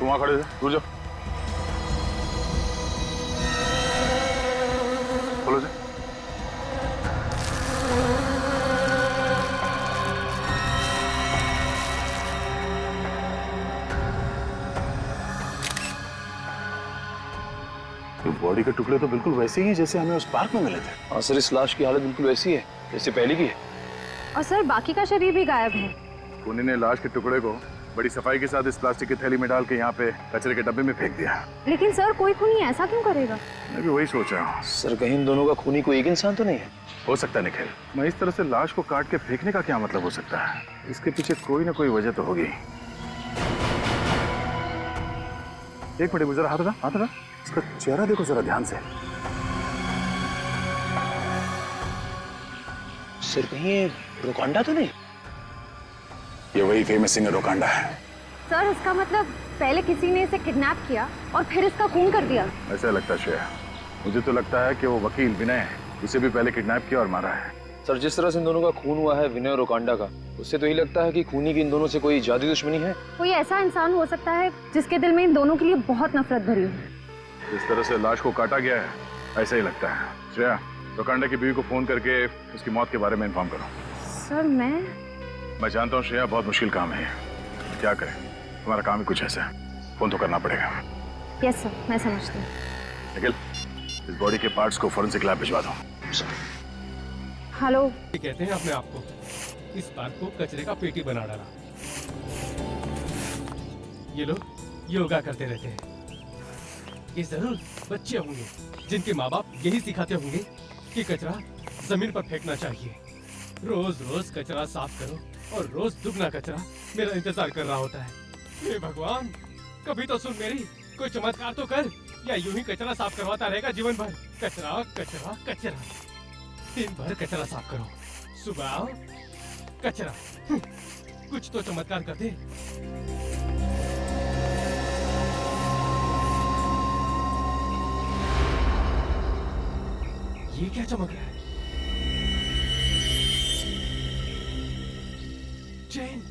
वहां खड़े थे, दूर जाओ। खोलो से। बॉडी के टुकड़े तो बिल्कुल वैसे ही हैं जैसे हमें उस पार्क में मिले थे। हाँ सर, इस लाश की हालत बिल्कुल वैसी है जैसे पहले की है। और सर बाकी का शरीर भी गायब है। खूनी ने लाश के टुकड़े को बड़ी सफाई के साथ इस प्लास्टिक की थैली में डाल के यहाँ पे कचरे के डब्बे में फेंक दिया। लेकिन सर कोई खूनी ऐसा क्यों करेगा? मैं भी वही सोच रहा हूँ। सर कहीं इन दोनों का खूनी कोई एक इंसान तो नहीं है? हो सकता है निखिल, मैं इस तरह से लाश को काट के फेंकने का क्या मतलब हो सकता है? इसके पीछे कोई ना कोई वजह तो होगी। एक मिनट जरा हाथ हटा। इसका चेहरा देखो जरा ध्यान से। सर कहीं ये रोकांडा तो नहीं? ये वही फेमस सिंगर रोकांडा है। सर इसका मतलब पहले किसी ने इसे किडनैप किया और फिर इसका खून कर दिया। ऐसा लगता है श्रेया, मुझे तो लगता है कि वो वकील विनय है, उसे भी पहले किडनैप किया और मारा है। सर जिस तरह से इन दोनों का खून हुआ है विनय और रोकांडा का, उससे तो यही लगता है कि खूनी की इन दोनों से कोई जादुई दुश्मनी है। कोई ऐसा इंसान हो सकता है जिसके दिल में इन दोनों के लिए बहुत नफरत भरी हो। जिस तरह से लाश को काटा गया है ऐसा ही लगता है। श्रेया, रोकांडा की बीवी को फोन करके उसकी मौत के बारे में इन्फॉर्म करो। सर मैं जानता हूँ श्रेया, बहुत मुश्किल काम है। क्या करें, तुम्हारा काम ही कुछ ऐसा है, फोन तो करना पड़ेगा। यस सर, मैं समझती हूँ। निखिल, इस बॉडी के पार्ट्स को फॉरेंसिक लैब भिजवा दो। हेलो। कहते हैं अपने आप को, इस पार्क को कचरे का पेटी बना डाला। ये लोग योगा करते रहते हैं। ये जरूर बच्चे होंगे जिनके माँ बाप यही सिखाते होंगे कि कचरा जमीन पर फेंकना चाहिए। रोज रोज कचरा साफ करो और रोज दुगना कचरा मेरा इंतजार कर रहा होता है। हे भगवान, कभी तो सुन मेरी, कोई चमत्कार तो कर, या यूं ही कचरा साफ करवाता रहेगा जीवन भर। कचरा कचरा कचरा, दिन भर कचरा साफ करो, सुबह आओ कचरा। कुछ तो चमत्कार कर दे। ये क्या चमक रहा है? चेन।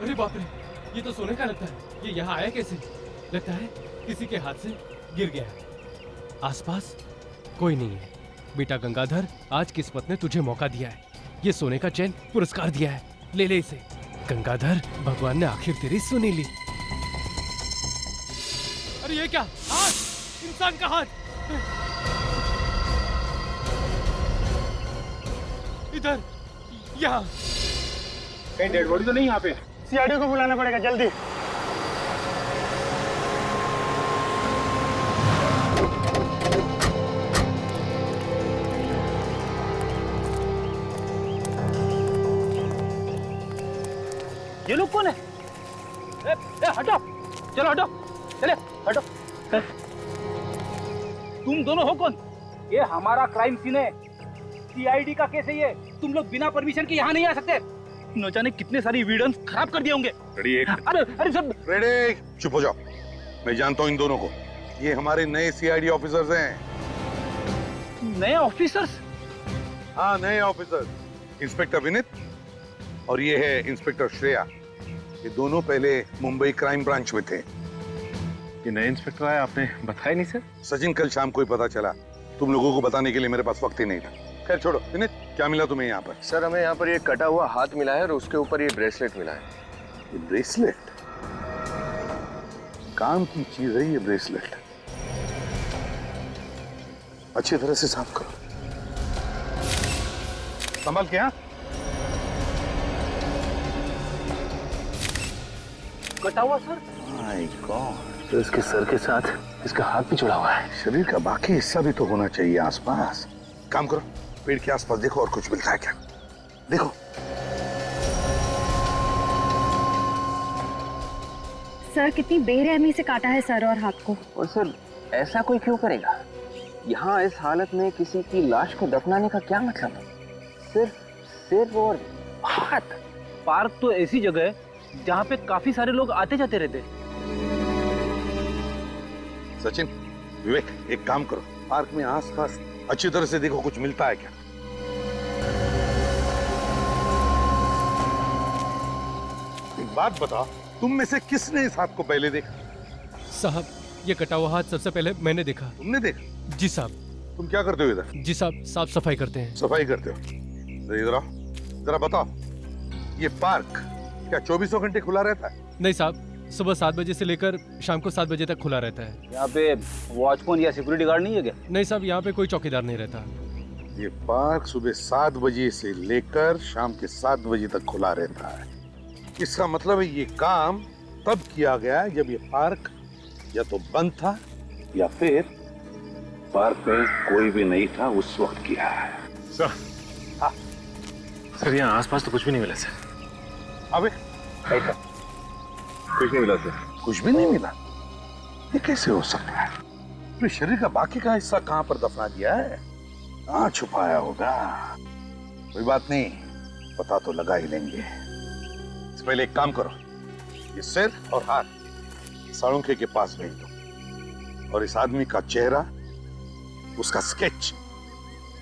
अरे बाप रे, ये तो सोने का लगता है। ये यहाँ आया कैसे? लगता है किसी के हाथ से गिर गया। आसपास कोई नहीं है। बेटा गंगाधर, आज किस्मत ने तुझे मौका दिया है। ये सोने का चैन पुरस्कार दिया है, ले ले इसे। गंगाधर, भगवान ने आखिर तेरी सुनी ली। अरे ये क्या हाथ? इंसान का हाथ। इधर, यहाँ। कहीं डेड बॉडी तो नहीं यहाँ पे? सीआईडी को बुलाना पड़ेगा जल्दी। ये लोग कौन है? हटो, चलो हटो, चले हटो। तुम दोनों हो कौन? ये हमारा क्राइम सीन है, सीआईडी का केस है ये। तुम लोग बिना परमिशन के यहाँ नहीं आ सकते। न जाने कितने सारी एविडेंस खराब कर दिए होंगे। अरे सब रेडी, चुप हो जाओ। मैं जानता हूँ इन दोनों को, ये हमारे नए सीआईडी ऑफिसर्स हैं। नए ऑफिसर्स? हाँ, नए ऑफिसर्स। इंस्पेक्टर विनीत और ये है इंस्पेक्टर श्रेया। ये दोनों पहले मुंबई क्राइम ब्रांच में थे। ये नए इंस्पेक्टर आए, आपने बताया नहीं सर? सचिन, कल शाम को ही पता चला। तुम लोगों को बताने के लिए मेरे पास वक्त ही नहीं था। खैर छोड़ो। विनीत, क्या मिला तुम्हें यहाँ पर? सर हमें यहाँ पर ये कटा हुआ हाथ मिला है और उसके ऊपर ये ब्रेसलेट मिला है। ये ब्रेसलेट काम की चीज है। ये ब्रेसलेट अच्छी तरह से साफ करो। संभाल के। कटा हुआ सर? माय गॉड, तो इसके सर के साथ इसका हाथ भी जुड़ा हुआ है। शरीर का बाकी हिस्सा भी तो होना चाहिए आसपास। काम करो, पेड़ के आसपास देखो और कुछ मिलता है क्या। देखो। सर कितनी बेरहमी से काटा है सर और हाथ को। और सर ऐसा कोई क्यों करेगा? यहाँ इस हालत में किसी की लाश को दफनाने का क्या मतलब है? सिर्फ सिर और हाथ। पार्क तो ऐसी जगह है जहाँ पे काफी सारे लोग आते जाते रहते हैं। सचिन, विवेक, एक काम करो, पार्क में आसपास अच्छी तरह से देखो कुछ मिलता है क्या। बात बताओ, तुम में से किसने इस हाथ को पहले देखा? साहब, ये कटा हुआ हाथ सबसे पहले मैंने देखा। तुमने देखा? जी साहब। तुम क्या करते हो इधर? जी साहब, साफ सफाई करते हैं। सफाई करते हो? इधर आओ, जरा बताओ, ये पार्क क्या 24 घंटे खुला रहता है? नहीं साहब, सुबह 7 बजे से लेकर शाम को 7 बजे तक खुला रहता है। यहाँ पे वॉचमैन या सिक्योरिटी गार्ड नहीं है क्या? नहीं साहब, यहाँ पे कोई चौकीदार नहीं रहता। ये पार्क सुबह 7 बजे से लेकर शाम के 7 बजे तक खुला रहता है। इसका मतलब है ये काम तब किया गया जब ये पार्क या तो बंद था या फिर पार्क में कोई भी नहीं था उस वक्त किया है। सर, हाँ। सर यहाँ आसपास तो कुछ भी नहीं मिला सर। अबे कुछ नहीं मिला सर। कुछ भी नहीं मिला? ये कैसे हो सकता है? अपने शरीर का बाकी का हिस्सा कहाँ पर दफना दिया है? कहाँ छुपाया होगा? कोई बात नहीं, पता तो लगा ही लेंगे। इससे पहले एक काम करो, ये सिर और हाथ साळुंखे के पास भेज दो और इस आदमी का चेहरा, उसका स्केच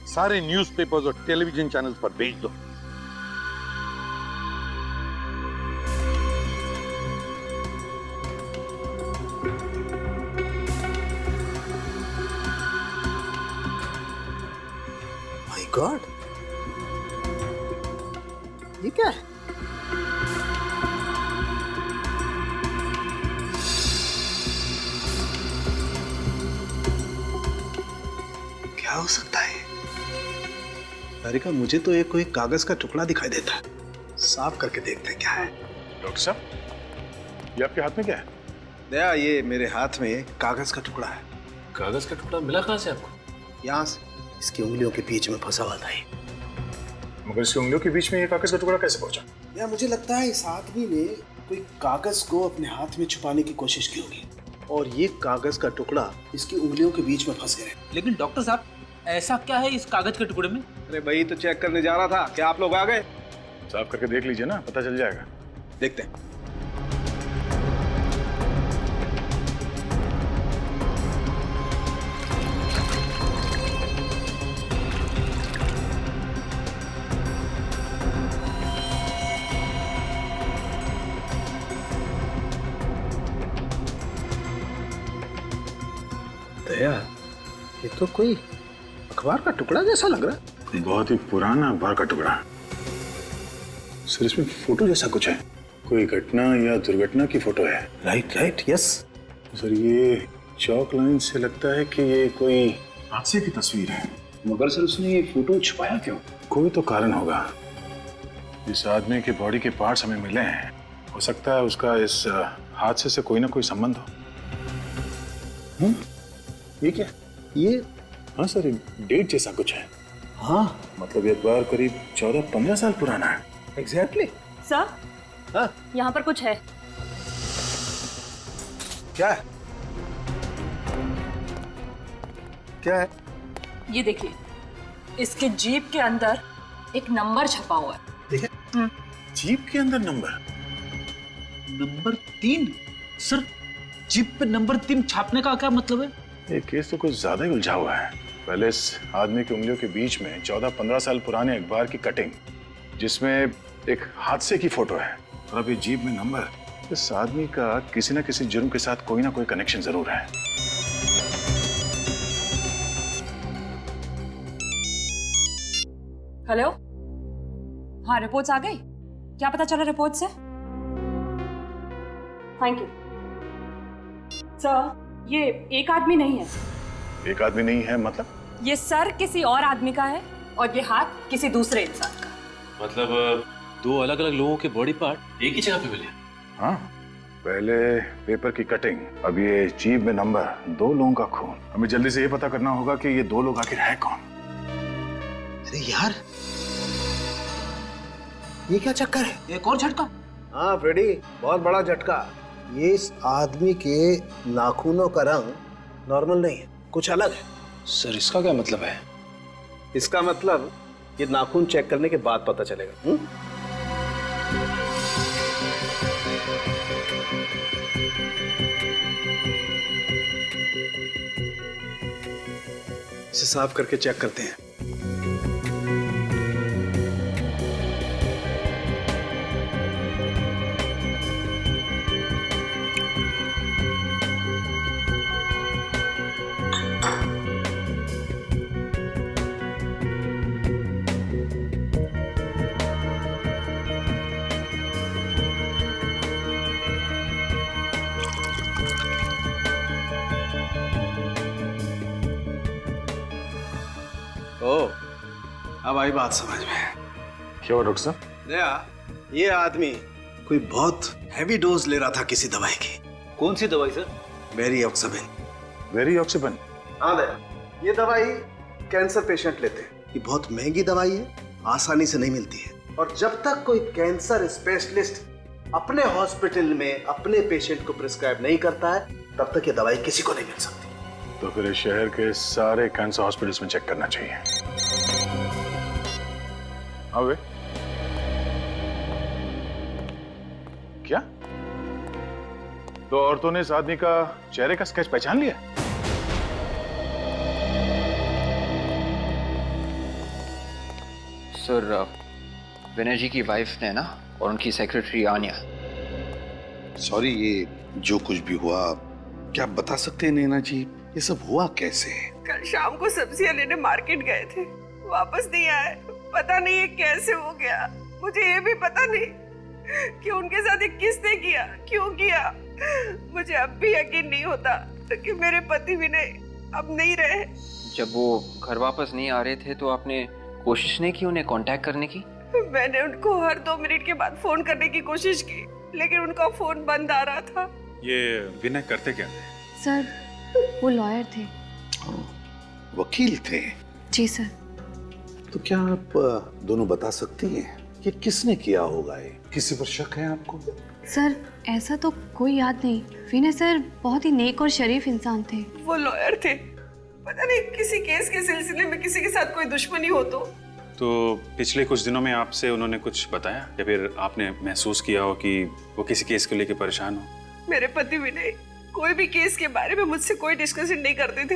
सारे न्यूज़पेपर्स और टेलीविजन चैनल्स पर भेज दो। माय गॉड, ये क्या है? क्या हो सकता है? तारिका, मुझे तो एक कोई कागज का टुकड़ा दिखाई देता है। साफ करके देखते हैं क्या है। डॉक्टर साहब, ये आपके हाथ में क्या है? दया, ये मेरे हाथ में कागज का टुकड़ा है। कागज का टुकड़ा मिला कहाँ से आपको? यहाँ से, इसकी उंगलियों के बीच में फंसा हुआ था ये। मगर इसकी उंगलियों के बीच में ये कागज का टुकड़ा कैसे पहुंचा? या मुझे लगता है इस आदमी ने कोई कागज को अपने हाथ में छुपाने की कोशिश की होगी और ये कागज का टुकड़ा इसकी उंगलियों के बीच में फंस गया। लेकिन डॉक्टर साहब, ऐसा क्या है इस कागज के टुकड़े में? अरे भाई, तो चेक करने जा रहा था। क्या आप लोग आ गए? साफ करके देख लीजिए ना, पता चल जाएगा। देखते हैं। दया, ये तो कोई अखबार का टुकड़ा जैसा लग रहा है। बहुत ही पुराना अखबार का टुकड़ा सर। इसमें फोटो जैसा कुछ है, कोई घटना या दुर्घटना की फोटो है। राइट राइट, यस सर, ये चौक लाइन से लगता है कि ये कोई हादसे की तस्वीर है। मगर सर, उसने ये फोटो छुपाया क्यों? कोई तो कारण होगा। इस आदमी के बॉडी के पार्ट्स हमें मिले हैं, हो सकता है उसका इस हादसे से कोई ना कोई संबंध हो। ये क्या? ये, हाँ सर, डेट जैसा कुछ है। हाँ मतलब ये अखबार करीब 14-15 साल पुराना है। एग्जैक्टली। सर, हाँ, यहाँ पर कुछ है। क्या है? क्या है? ये देखिए, इसके जीप के अंदर एक नंबर छपा हुआ है। देखिए, जीप के अंदर नंबर। नंबर 3? सर, जीप पे नंबर 3 छापने का क्या मतलब है? ये केस तो कुछ ज्यादा ही उलझा हुआ है। पहले इस आदमी की उंगलियों के बीच में 14-15 साल पुराने अखबार की कटिंग, जिसमें एक हादसे की फोटो है, और अभी जीप में नंबर। इस आदमी का किसी न किसी जुर्म के साथ कोई ना कोई कनेक्शन जरूर है। हेलो, हाँ, रिपोर्ट्स आ गई? क्या पता चला रिपोर्ट से? Thank you sir. ये एक आदमी नहीं है। एक आदमी नहीं है मतलब? ये सर किसी और आदमी का है और ये हाथ किसी दूसरे इंसान का। मतलब दो अलग अलग लोगों के बॉडी पार्ट एक ही जगह पे मिले? हाँ, पहले पेपर की कटिंग, अब ये जीप में नंबर, 2 लोगों का खून। हमें जल्दी से ये पता करना होगा कि ये 2 लोग आखिर है कौन। अरे यार, ये क्या चक्कर है? एक और झटका। हाँ फ्रेडी, बहुत बड़ा झटका। ये इस आदमी के नाखूनों का रंग नॉर्मल नहीं है, कुछ अलग है। सर, इसका क्या मतलब है? इसका मतलब ये नाखून चेक करने के बाद पता चलेगा। इसे साफ करके चेक करते हैं। ओ, अब आई बात समझ में। क्या हुआ डॉक्टर साहब? दया, ये आदमी कोई बहुत हैवी डोज ले रहा था किसी दवाई की। कौन सी दवाई सर? वेरिऑक्सिबिन। वेरिऑक्सिबिन? हाँ दया, ये दवाई कैंसर पेशेंट लेते हैं। ये बहुत महंगी दवाई है, आसानी से नहीं मिलती है, और जब तक कोई कैंसर स्पेशलिस्ट अपने हॉस्पिटल में अपने पेशेंट को प्रिस्क्राइब नहीं करता है, तब तक ये दवाई किसी को नहीं मिल सकती। तो फिर इस शहर के सारे कैंसर हॉस्पिटल्स में चेक करना चाहिए। हाँ वे क्या? तो औरतों ने इस आदमी का चेहरे का स्केच पहचान लिया? सर, विनय जी की वाइफ ने ना, और उनकी सेक्रेटरी आन्या। सॉरी, ये जो कुछ भी हुआ, क्या आप बता सकते हैं नैना जी, ये सब हुआ कैसे? कल शाम को सब्जियां लेने मार्केट गए थे, वापस नहीं आए। पता नहीं ये कैसे हो गया। मुझे ये भी पता नहीं कि उनके साथ ये किसने किया, क्यों किया। मुझे अब भी यकीन नहीं होता कि मेरे पति विनय अब नहीं रहे। जब वो घर वापस नहीं आ रहे थे तो आपने कोशिश नहीं की उन्हें कांटेक्ट करने की? मैंने उनको हर 2 मिनट के बाद फोन करने की कोशिश की, लेकिन उनका फोन बंद आ रहा था। ये विनय करते क्या थे? सर, वो लॉयर थे। वकील थे? जी सर। तो क्या आप दोनों बता सकती हैं कि किसने किया होगा? ये किसी पर शक है आपको? सर, ऐसा तो कोई याद नहीं। विनय सर बहुत ही नेक और शरीफ इंसान थे। वो लॉयर थे, पता नहीं किसी केस के सिलसिले में किसी के साथ कोई दुश्मनी हो तो पिछले कुछ दिनों में आपसे उन्होंने कुछ बताया, या फिर आपने महसूस किया हो कि वो किसी केस को लेकर परेशान हो? मेरे पति विनय कोई भी केस के बारे में मुझसे कोई डिस्कशन नहीं करते थे।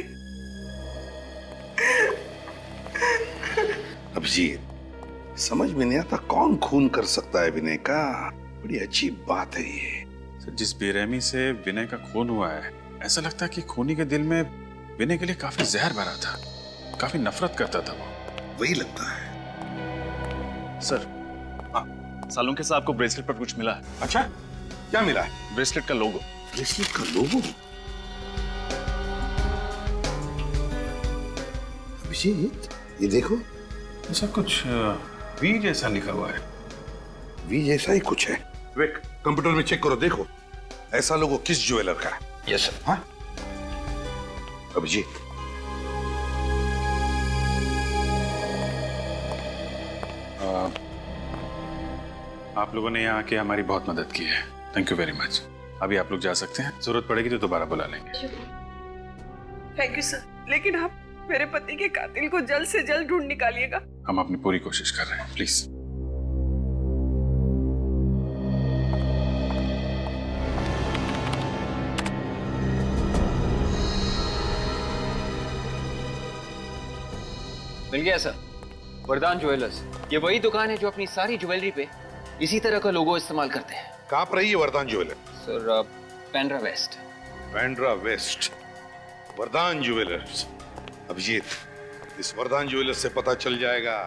अभिजीत, समझ में नहीं आता कौन खून कर सकता है विनय का। बड़ी अजीब बात है ये। सर, जिस बेरहमी से विनय का खून हुआ है, ऐसा लगता है कि खूनी के दिल में विनय के लिए काफी जहर भरा था, काफी नफरत करता था वो। वही लगता है। सर, सालुंके साहब को ब्रेसलेट पर कुछ मिला है। अच्छा, क्या मिला है? ब्रेसलेट का लोगो। ब्रेसलेट का लोगो? अभिजीत, ये देखो, ऐसा कुछ वी जैसा लिखा हुआ है। वी जैसा ही कुछ है। विक, कंप्यूटर में चेक करो, देखो ऐसा लोगो किस ज्वेलर का है। Yes sir. हाँ अभिजीत, आप लोगों ने यहाँ आके हमारी बहुत मदद की है, थैंक यू वेरी मच। अभी आप लोग जा सकते हैं, जरूरत पड़ेगी तो दोबारा बुला लेंगे। थैंक यू सर, लेकिन आप मेरे पति के कातिल को जल्द से जल्द ढूंढ निकालिएगा। हम अपनी पूरी कोशिश कर रहे हैं, प्लीज। मिल गया सर, वरदान ज्वेलर्स। ये वही दुकान है जो अपनी सारी ज्वेलरी पे इसी तरह का लोगो इस्तेमाल करते हैं। कहाँ पर है ये Vardan jeweller? Sir, Pendra west. Pendra west, Vardan jewellers. Abhijit, इस वरदान ज्वेलर्स से पता चल जाएगा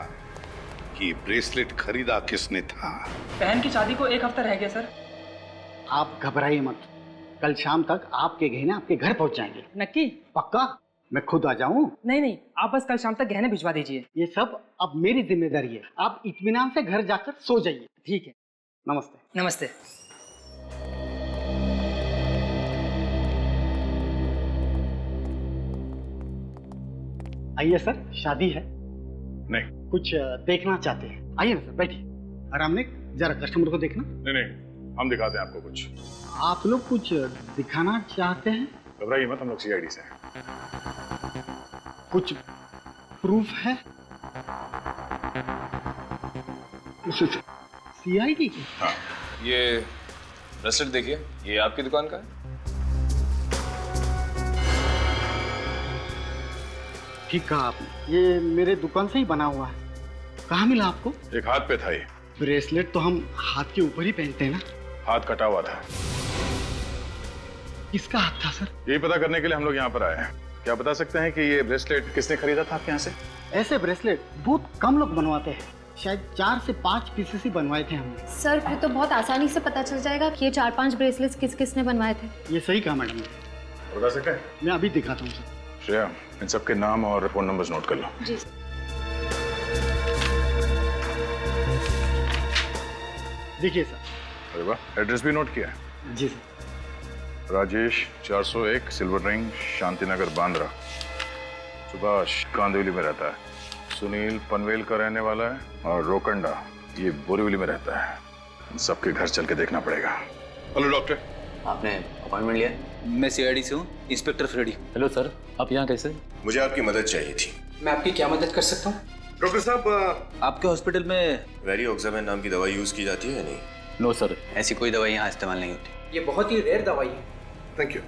कि ब्रेसलेट खरीदा किसने था। बहन की शादी को 1 हफ्ता रह गया सर। आप घबराइए मत, कल शाम तक आपके गहने आपके घर पहुंच जाएंगे। नक्की? पक्का? मैं खुद आ जाऊं? नहीं, आप बस कल शाम तक गहने भिजवा दीजिए। ये सब अब मेरी जिम्मेदारी है। आप इत्मीनान से घर जाकर सो जाइए। ठीक है, नमस्ते। नमस्ते। आइए सर, शादी है। नहीं। कुछ देखना चाहते हैं? आइए ना सर, बैठिए। आराम ने जरा कस्टमर को देखना। नहीं, हम दिखाते हैं आपको कुछ। आप लोग कुछ दिखाना चाहते हैं? घबराइए मत, हम लोग सीआईडी से हैं। कुछ प्रूफ है? सीआईडी की? हाँ। ये ब्रेसलेट देखिए, ये आपकी दुकान का है? ठीक कहा आपने, ये मेरे दुकान से ही बना हुआ है। कहाँ मिला आपको? एक हाथ पे था ये। ब्रेसलेट तो हम हाथ के ऊपर ही पहनते हैं ना। हाथ कटा हुआ था। किसका हाथ था सर? यही पता करने के लिए हम लोग यहाँ पर आए हैं। क्या बता सकते हैं कि ये ब्रेसलेट किसने खरीदा था आपके यहाँ से? ऐसे ब्रेसलेट बहुत कम लोग बनवाते हैं, शायद 4 से 5 पीसेस ही बनवाए थे हमने। सर, फिर तो बहुत आसानी से पता चल जाएगा कि ये 4-5 ब्रेसलेट्स किस किसने बनवाए थे। ये सही कहा मैडम ने। बता सकते हैं? मैं अभी दिखाता हूँ सर। श्रेया, इन सबके नाम और फोन नंबर्स नोट कर लो। जी। देखिए सर। अरे वाह, एड्रेस भी नोट किया है? जी sir. Rajesh 401 silver ring, Shantinagar, Bandra. Subhash Kandivali में रहता है। सुनील पनवेल का रहने वाला है, और रोकंडा ये बोरीवली में रहता है। इन सबके घर चल के देखना पड़ेगा। हेलो डॉक्टर, आपने अपॉइंटमेंट लिया? मैं सीआईडी से हूँ, इंस्पेक्टर फ्रेडी। हेलो सर, आप यहाँ कैसे? मुझे आपकी मदद चाहिए थी। मैं आपकी क्या मदद कर सकता हूँ? डॉक्टर साहब, आपके हॉस्पिटल में वेरियोक्साबेन नाम की दवाई यूज की जाती है या नहीं? नो सर, ऐसी कोई दवाई यहाँ इस्तेमाल नहीं होती। ये बहुत ही रेयर दवाई है। Thank you.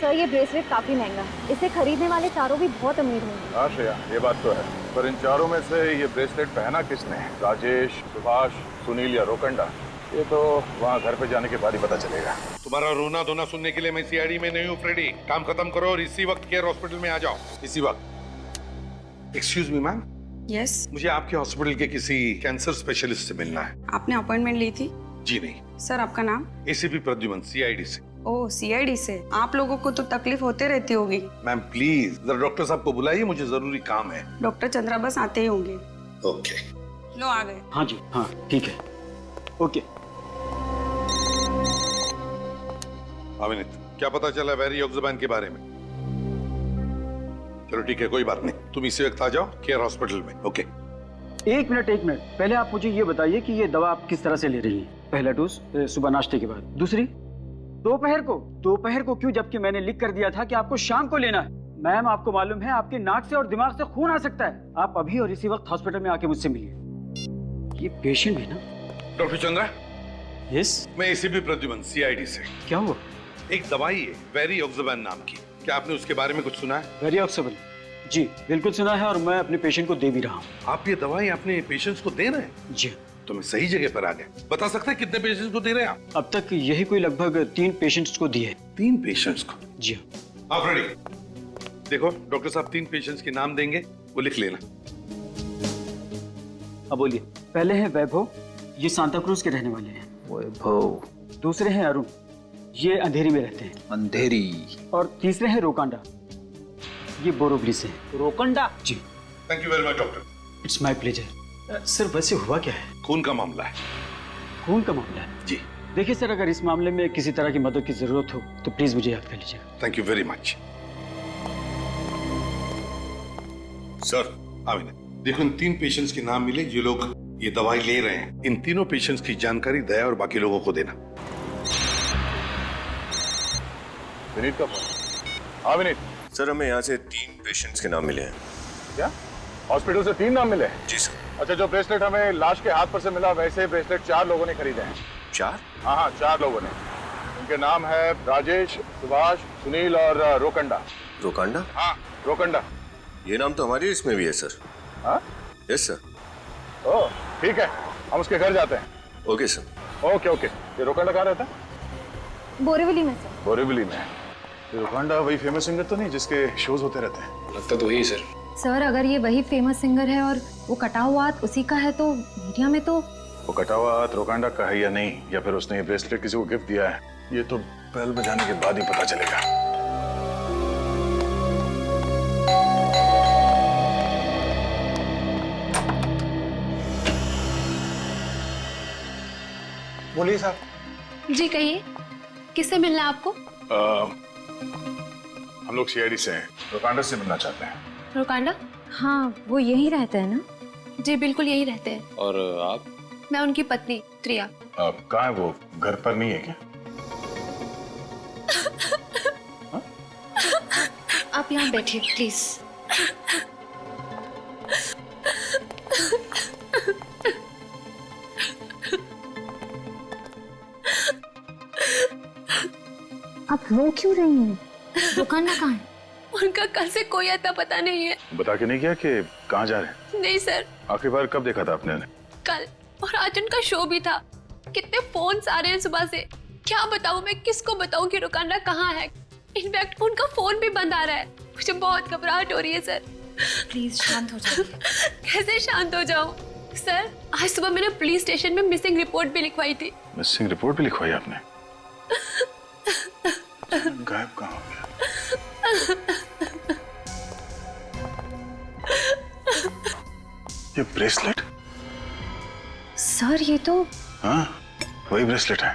सर ये ब्रेसलेट काफी महंगा है, इसे खरीदने वाले चारों भी बहुत अमीर होंगे। हाँ श्रेया, ये बात तो है, पर इन चारों में से ये ब्रेसलेट पहना किसने? राजेश, सुभाष, सुनील या रोकंडा? ये तो वहाँ घर पे जाने के बाद ही पता चलेगा। तुम्हारा रोना धोना सुनने के लिए मैं सीआईडी में नहीं हूँ फ्रेडी। काम खत्म करो और इसी वक्त केयर हॉस्पिटल में आ जाओ, इसी वक्त। Excuse me ma'am. यस, मुझे आपके हॉस्पिटल के किसी कैंसर स्पेशलिस्ट से मिलना है। आपने अपॉइंटमेंट ली थी? जी नहीं। सर आपका नाम? एसीपी प्रद्युमन, सीआईडी से। ओह, सीआईडी से। आप लोगों को तो तकलीफ होते रहती होगी। मैम प्लीज जरा डॉक्टर साहब को बुलाइए, मुझे जरूरी काम है। डॉक्टर चंद्रा बस आते ही होंगे। ओके। लो आ गए। हाँ जी, हाँ ठीक है, ओके। अविनीत, क्या पता चला वेरियोक्साबेन के बारे में? चलो ठीक है, कोई बात नहीं, तुम इसी वक्त आ जाओ केयर हॉस्पिटल में। ओके। एक मिनट, पहले आप मुझे ये बताइए कि ये दवा आप किस तरह से ले रही हैं? पहला डोज सुबह नाश्ते के बाद, दूसरी दोपहर को क्यों, जबकि मैंने लिख कर दिया था कि आपको शाम को लेना है। मैम आपको मालूम है आपके नाक से और दिमाग से खून आ सकता है। आप अभी और इसी वक्त हॉस्पिटल में आके मुझसे मिलिए। ये पेशेंट है ना? डॉक्टर चंद्रा। यस। मैं एसीपी प्रद्युमन, सीआईडी से। क्या हुआ? एक दवाई है वेरियोक्साबेन नाम की, क्या आपने उसके बारे में कुछ सुना है? वेरियोक्साबेन? जी बिल्कुल सुना है, और मैं अपने पेशेंट को दे भी रहा हूँ। आप ये दवाई अपने पेशेंट्स को दे रहे हैं? जी। तो मैं सही जगह पर आ गया। बता सकते हैं कितने पेशेंट्स को दे रहे हैं आप? अब तक यही कोई लगभग 3 पेशेंट्स को दिए। 3 पेशेंट्स को? जी हाँ। आप रेडी? देखो डॉक्टर साहब 3 पेशेंट्स के नाम देंगे, वो लिख लेना। अब बोलिए। पहले है वैभव, ये सांता क्रूज के रहने वाले हैं। वैभव। दूसरे हैं अरुण, ये अंधेरी में रहते हैं। अंधेरी। और तीसरे हैं रोकांडा, ये बोरीवली से हैं। रोकंडा? जी। Thank you very much doctor. It's my pleasure. Sir वैसे हुआ क्या है? खून का मामला है। खून का मामला है? जी। देखिए सर, अगर इस मामले में किसी तरह की मदद की जरूरत हो तो प्लीज मुझे याद कर लीजिएगा। Thank you very much sir. Amina, देखो इन 3 पेशेंट्स के नाम मिले जो लोग ये दवाई ले रहे हैं। इन तीनों पेशेंट्स की जानकारी दया और बाकी लोगों को देना। विनीत का फोन। हाँ विनीत। सर, हमें यहाँ से 3 पेशेंट्स के नाम मिले हैं। क्या हॉस्पिटल से 3 नाम मिले? जी सर। अच्छा, जो ब्रेसलेट हमें लाश के हाथ पर से मिला, वैसे ब्रेसलेट 4 लोगों ने खरीदे हैं। 4? हाँ, 4 लोगों ने। उनके नाम है राजेश, सुभाष, सुनील और रोकंडा। रोकांडा? हाँ, रोकंडा। ये नाम तो हमारी लिस्ट में भी है सर। हाँ? Yes sir. ओह ठीक है, हम उसके घर जाते हैं। Okay sir. Okay okay. ये रोकंडा कहाँ रहता है? बोरीवली में सर। बोरीवली में। ये रोकंडा वही फेमस सिंगर तो नहीं जिसके शोज होते रहते हैं? लगता तो वही सर। सर अगर ये वही फेमस सिंगर है और वो कटा हुआ हाथ उसी का है तो मीडिया में तो वो कटा हुआ हाथ रोकंडा का है या नहीं, या फिर उसने ये ब्रेसलेट किसी को गिफ्ट दिया है, ये तो बेल बजाने के बाद ही पता चलेगा। बोलिए साहब। जी कहिए, किससे मिलना है आपको? हम लोग सीआईडी से हैं, रोकांडा से मिलना चाहते हैं। रोकांडा? हाँ वो यही रहते हैं ना? जी बिल्कुल यही रहते हैं। और आप? मैं उनकी पत्नी त्रिया। कहाँ है वो? घर पर नहीं है क्या? आप यहाँ बैठिए प्लीज। आप रो क्यों रही हैं? रोकांडा कहाँ है? उनका कल से कोई अता पता नहीं है। बता के नहीं गया कि कहाँ जा रहे हैं? नहीं सर। आखिरी बार कब देखा था आपने उन्हें? कल, और आज उनका शो भी था। कितने फोन्स आ रहे हैं सुबह से, क्या बताऊं मैं, किसको बताऊं कि रोकांडा कहाँ है। इनफैक्ट उनका फोन भी बंद आ रहा है। मुझे बहुत घबराहट हो रही है सर। प्लीज शांत हो जाइए। कैसे शांत हो जाऊं सर? आज सुबह मैंने पुलिस स्टेशन में मिसिंग रिपोर्ट भी लिखवाई थी। मिसिंग रिपोर्ट भी लिखवाई आपने? गायब कहाँ हो गया? ये ब्रेसलेट सर ये तो हाँ, वही ब्रेसलेट है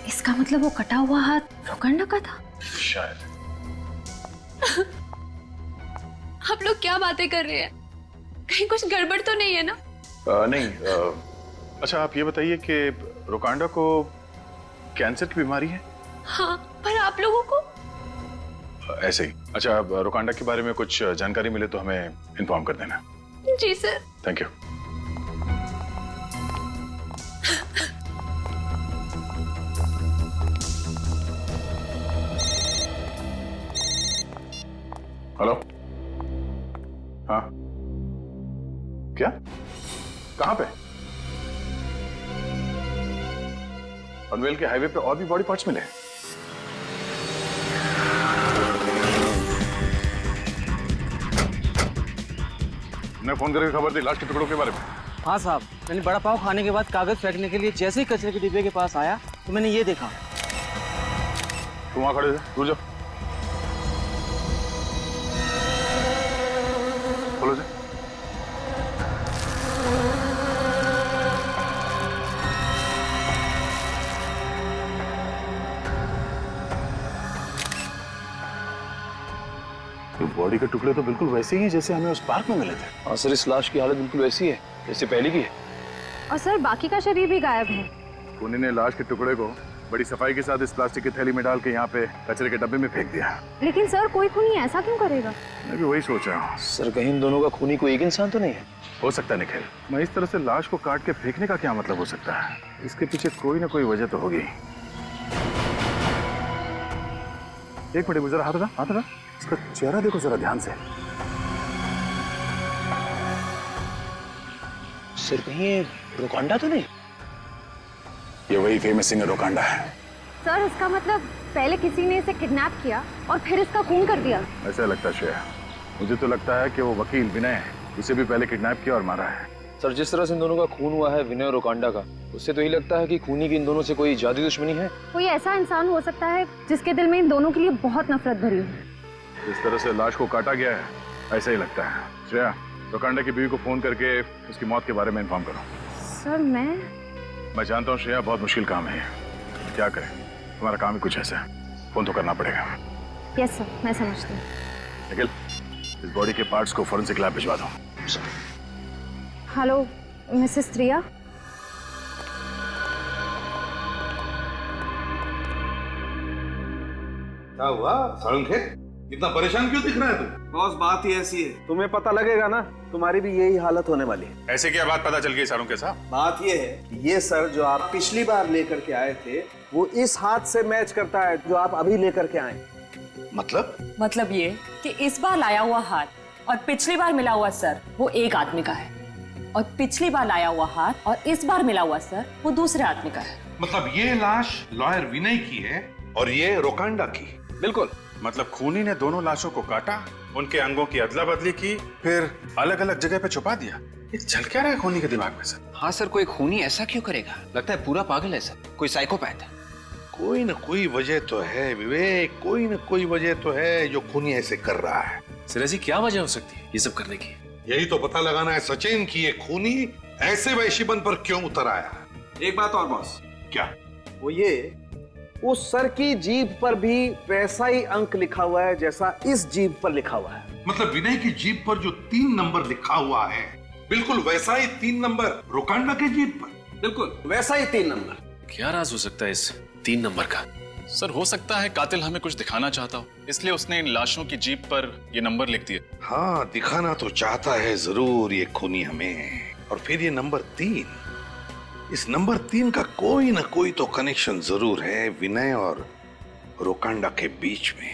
इसका मतलब वो कटा हुआ हाथ रोकंडा का था। शायद। आप लोग क्या बातें कर रहे हैं? कहीं कुछ गड़बड़ तो नहीं है ना? नहीं। अच्छा आप ये बताइए कि रोकांडा को कैंसर की बीमारी है? हाँ, पर आप लोगों को? ऐसे ही। अच्छा रोकांडा के बारे में कुछ जानकारी मिले तो हमें इन्फॉर्म कर देना। जी सर। Thank you. हेलो। हाँ क्या? कहाँ पे? पनवेल के हाईवे पे और भी बॉडी पार्ट्स मिले? मैं फोन करके खबर दी लाश के टुकड़ों के बारे में। हाँ साहब, मैंने बड़ा पाव खाने के बाद कागज फेंकने के लिए जैसे ही कचरे के डिब्बे के पास आया तो मैंने ये देखा। तुम वहां खड़े थे, दूर जाओ। खोलो से। बॉडी के टुकड़े तो बिल्कुल वैसे ही हैं जैसे हमें उस पार्क में मिले थे। हाँ सर, इस लाश की हालत बिल्कुल वैसी है जैसे पहले की है। और सर बाकी का शरीर भी गायब है। खूनी ने लाश के टुकड़े को बड़ी सफाई के साथ इस प्लास्टिक की थैली में डाल के यहाँ पे कचरे के डब्बे में फेंक दिया। लेकिन सर कोई खूनी ऐसा क्यों करेगा? मैं भी वही सोच रहा हूँ। सर कहीं इन दोनों का खूनी कोई एक इंसान तो नहीं है? हो सकता है निखिल, मैं इस तरह से लाश को काट के फेंकने का क्या मतलब हो सकता है? इसके पीछे कोई ना कोई वजह तो होगी। एक मिनट जरा हाथ हटा। इसका चेहरा देखो जरा ध्यान से। सर कहीं ये रोकांडा तो नहीं? ये वही फेमस सिंगर रोकांडा है। सर इसका मतलब पहले किसी ने इसे किडनैप किया और फिर इसका खून कर दिया। ऐसा लगता है श्रेया। मुझे तो लगता है कि वो वकील विनय उसे भी पहले किडनैप किया और मारा है। सर जिस तरह से इन दोनों का खून हुआ है विनय और रोकांडा का, उससे तो यही लगता है कि खूनी की इन दोनों से कोई जादुई दुश्मनी है। कोई ऐसा इंसान हो सकता है जिसके दिल में इन दोनों के लिए बहुत नफरत भरी हो। जिस तरह से लाश को काटा गया है ऐसा ही लगता है। श्रेया, रोकांडा की बीवी को फोन करके उसकी मौत के बारे में इन्फॉर्म करो। सर मैं जानता हूँ श्रेया, बहुत मुश्किल काम है। क्या करें, तुम्हारा काम ही कुछ ऐसा है। फोन तो करना पड़ेगा। यस सर, मैं समझती हूँ। निखिल, इस बॉडी के पार्ट्स को फॉरेंसिक लैब भिजवा दो। हेलो मिसेस त्रिया। क्या हुआ साळुंखे? इतना परेशान क्यों दिख रहा है तू? बॉस बात ही ऐसी है, तुम्हें पता लगेगा ना, तुम्हारी भी यही हालत होने वाली है। ऐसे क्या बात पता चल गई साळुंखे साहब? बात ये है कि ये सर जो आप पिछली बार लेकर के आए थे वो इस हाथ से मैच करता है जो आप अभी लेकर के आए। मतलब ये कि इस बार लाया हुआ हाथ और पिछली बार मिला हुआ सर वो एक आदमी का है, और पिछली बार लाया हुआ हाथ और इस बार मिला हुआ सर वो दूसरे आदमी का है। मतलब ये लाश लॉयर विनय की है और ये रोकांडा की। बिल्कुल। मतलब खूनी ने दोनों लाशों को काटा, उनके अंगों की अदला बदली की, फिर अलग अलग जगह पे छुपा दिया। ये चल क्या रहा है खूनी के दिमाग में सर? हाँ सर, कोई खूनी ऐसा क्यों करेगा? लगता है पूरा पागल है सर, कोई साइकोपैथ है। कोई न कोई वजह तो है विवेक, कोई न कोई वजह तो है जो खूनी ऐसे कर रहा है। सर ऐसी क्या वजह हो सकती है ये सब करने की? यही तो पता लगाना है सचिन की ये खूनी ऐसे वैश्यपन पर क्यों उतर आया। एक बात और बॉस। क्या? वो ये, उस सर की जीभ पर भी वैसा ही अंक लिखा हुआ है जैसा इस जीभ पर लिखा हुआ है। मतलब विनय की जीभ पर जो 3 नंबर लिखा हुआ है बिल्कुल वैसा ही 3 नंबर रोकांडा के जीभ पर। बिल्कुल वैसा ही 3 नंबर। क्या राज हो सकता है इस 3 नंबर का? सर हो सकता है कातिल हमें कुछ दिखाना चाहता हो, इसलिए उसने इन लाशों की जीभ पर ये नंबर लिख दिए। हाँ, दिखाना तो चाहता है जरूर ये खूनी हमें। और फिर ये नंबर 3, इस नंबर 3 का कोई ना कोई तो कनेक्शन जरूर है विनय और रोकांडा के बीच में।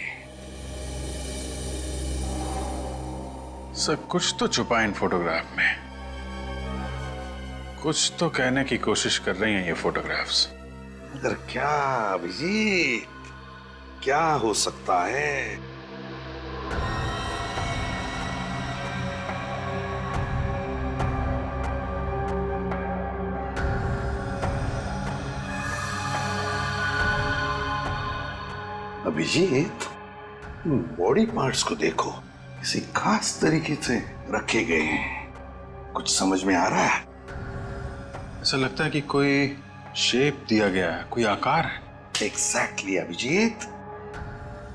सर कुछ तो छुपा इन फोटोग्राफ में, कुछ तो कहने की कोशिश कर रही हैं ये फोटोग्राफ्स। मगर क्या अभिजीत, क्या हो सकता है? अभिजीत, बॉडी पार्ट्स को देखो, किसी खास तरीके से रखे गए हैं। कुछ समझ में आ रहा है? ऐसा लगता है कि कोई शेप दिया गया है, कोई आकार है। एग्जैक्टली अभिजीत।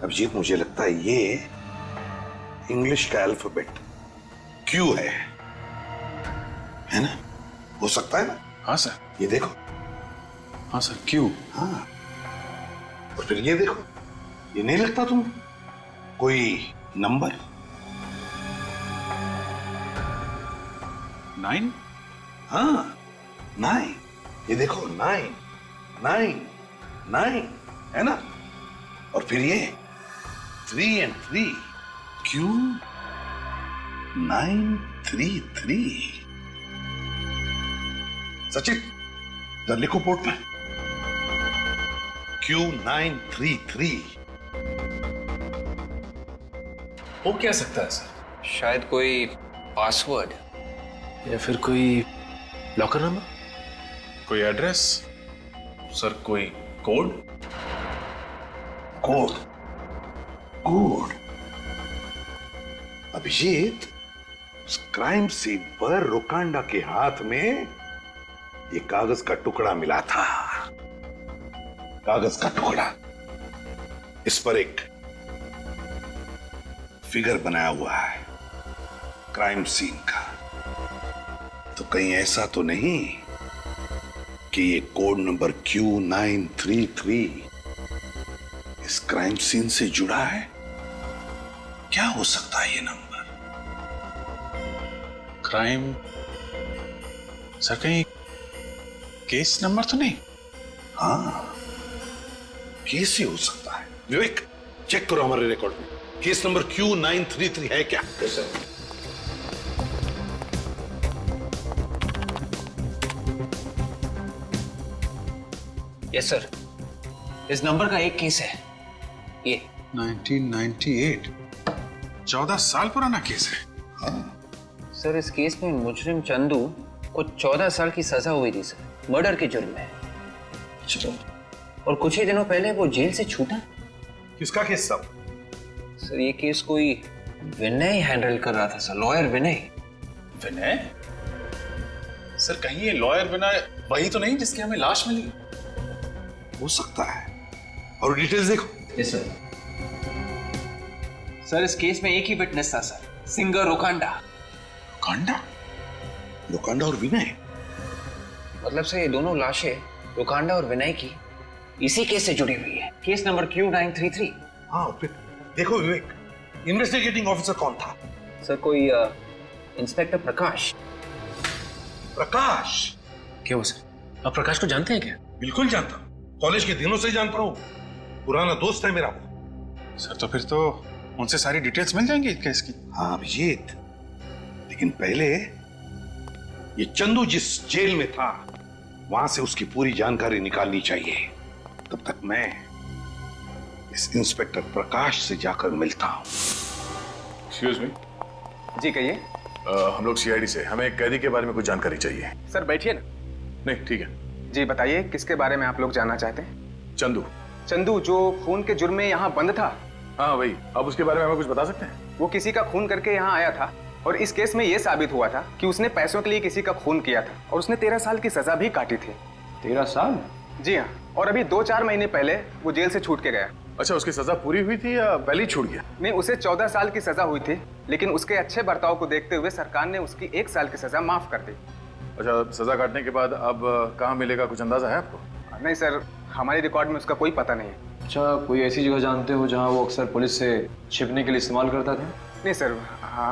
अभिजीत, मुझे लगता है ये इंग्लिश का अल्फाबेट क्यू है ना? हो सकता है ना? हाँ सर। ये देखो। हाँ सर, क्यू। हाँ, और फिर ये देखो, ये नहीं लगता तुम कोई नंबर? 9? हाँ, 9। ये देखो, 9 9 9 है ना? और फिर ये 3 and 3 क्यू 933। सचिन, इधर लिखो बोर्ड पे Q933। हो क्या सकता है सर? शायद कोई पासवर्ड या फिर कोई लॉकर नंबर? कोई एड्रेस? सर कोई कोड? कोड? कोड? अभिजीत, उस क्राइम सीन पर रोकांडा के हाथ में ये कागज का टुकड़ा मिला था। कागज का टुकड़ा, इस पर एक फिगर बनाया हुआ है क्राइम सीन का। तो कहीं ऐसा तो नहीं कि ये कोड नंबर Q933 इस क्राइम सीन से जुड़ा है? क्या हो सकता है ये नंबर? क्राइम? सर कहीं केस नंबर तो नहीं? हाँ, केस ही हो सकता है। विवेक, चेक करो हमारे रिकॉर्ड में, केस नंबर Q933 है क्या? सर। यस सर, इस नंबर का एक केस है, ये 1998। 14 साल पुराना केस है। हाँ सर, इस केस में मुजरिम चंदू को 14 साल की सजा हुई थी सर, मर्डर के जुर्म में। चलो, और कुछ ही दिनों पहले वो जेल से छूटा। किसका केस सब? सर ये केस कोई विनय हैंडल कर रहा था सर, लॉयर विनय। विनय? सर कहीं ये लॉयर विनय वही तो नहीं जिसकी हमें लाश मिली? हो सकता है। और डिटेल्स देखो। Yes sir. सर इस केस में एक ही विटनेस था सर, सिंगर रोकांडा। रोकांडा? रोकांडा और विनय? मतलब से ये दोनों लाशें रोकांडा और विनय की इसी केस से जुड़ी हुई है, केस नंबर Q933। हाँ, फिर देखो विवेक, इन्वेस्टिगेटिंग ऑफिसर कौन था? सर कोई इंस्पेक्टर प्रकाश। प्रकाश? क्यों सर, आप प्रकाश को जानते हैं क्या? बिल्कुल जानता हूँ, कॉलेज के दिनों से जानता हूँ, पुराना दोस्त है मेरा वो। सर तो फिर तो उनसे सारी डिटेल्स मिल जाएंगी इस केस की। हाँ अभिजीत, लेकिन पहले ये चंदू जिस जेल में था वहां से उसकी पूरी जानकारी निकालनी चाहिए। तब तक मैं इस इंस्पेक्टर प्रकाश से जाकर मिलता हूं। Excuse me. जी कहिए। हम लोग सीआईडी से, हमें एक कैदी के बारे में कुछ जानकारी चाहिए। सर बैठिए ना। नहीं, ठीक है। जी बताइए, किसके बारे में आप लोग जानना चाहते हैं? चंदू। चंदू जो खून के जुर्म में यहाँ बंद था? हाँ वही। अब उसके बारे में हमें कुछ बता सकते हैं? वो किसी का खून करके यहाँ आया था और इस केस में ये साबित हुआ था कि उसने पैसों के लिए किसी का खून किया था और उसने 13 साल की सजा भी काटी थी। 13 साल? जी हाँ, और अभी 2-4 महीने पहले वो जेल से छूट के गया। अच्छा, उसकी सजा पूरी हुई थी या पहले ही छूट गया? नहीं, उसे 14 साल की सजा हुई थी, लेकिन उसके अच्छे बर्ताव को देखते हुए सरकार ने उसकी 1 साल की सजा माफ कर दी। अच्छा, सजा काटने के बाद अब कहाँ मिलेगा, कुछ अंदाजा है आपको? नहीं सर, हमारे रिकॉर्ड में उसका कोई पता नहीं है। अच्छा, कोई ऐसी जगह जानते हो जहाँ वो अक्सर पुलिस से छिपने के लिए इस्तेमाल करता था? नहीं सर,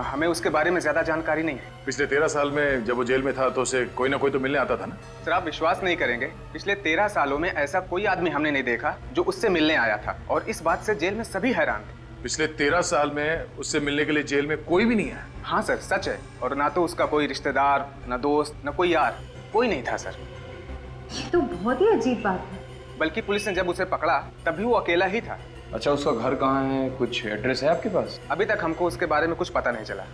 हमें उसके बारे में ज्यादा जानकारी नहीं है। पिछले 13 साल में जब वो जेल में था तो उसे कोई ना कोई तो मिलने आता था ना? सर आप विश्वास नहीं करेंगे, पिछले 13 सालों में ऐसा कोई आदमी हमने नहीं देखा जो उससे मिलने आया था, और इस बात से जेल में सभी हैरान थे। पिछले 13 साल में उससे मिलने के लिए जेल में कोई भी नहीं है? हाँ सर, सच है। और ना तो उसका कोई रिश्तेदार, ना दोस्त, ना कोई यार, कोई नहीं था सर। ये तो बहुत ही अजीब बात है। बल्कि पुलिस ने जब उसे पकड़ा तब भी वो अकेला ही था। अच्छा, उसका घर कहाँ है, कुछ एड्रेस है आपके पास? अभी तक हमको उसके बारे में कुछ पता नहीं चला।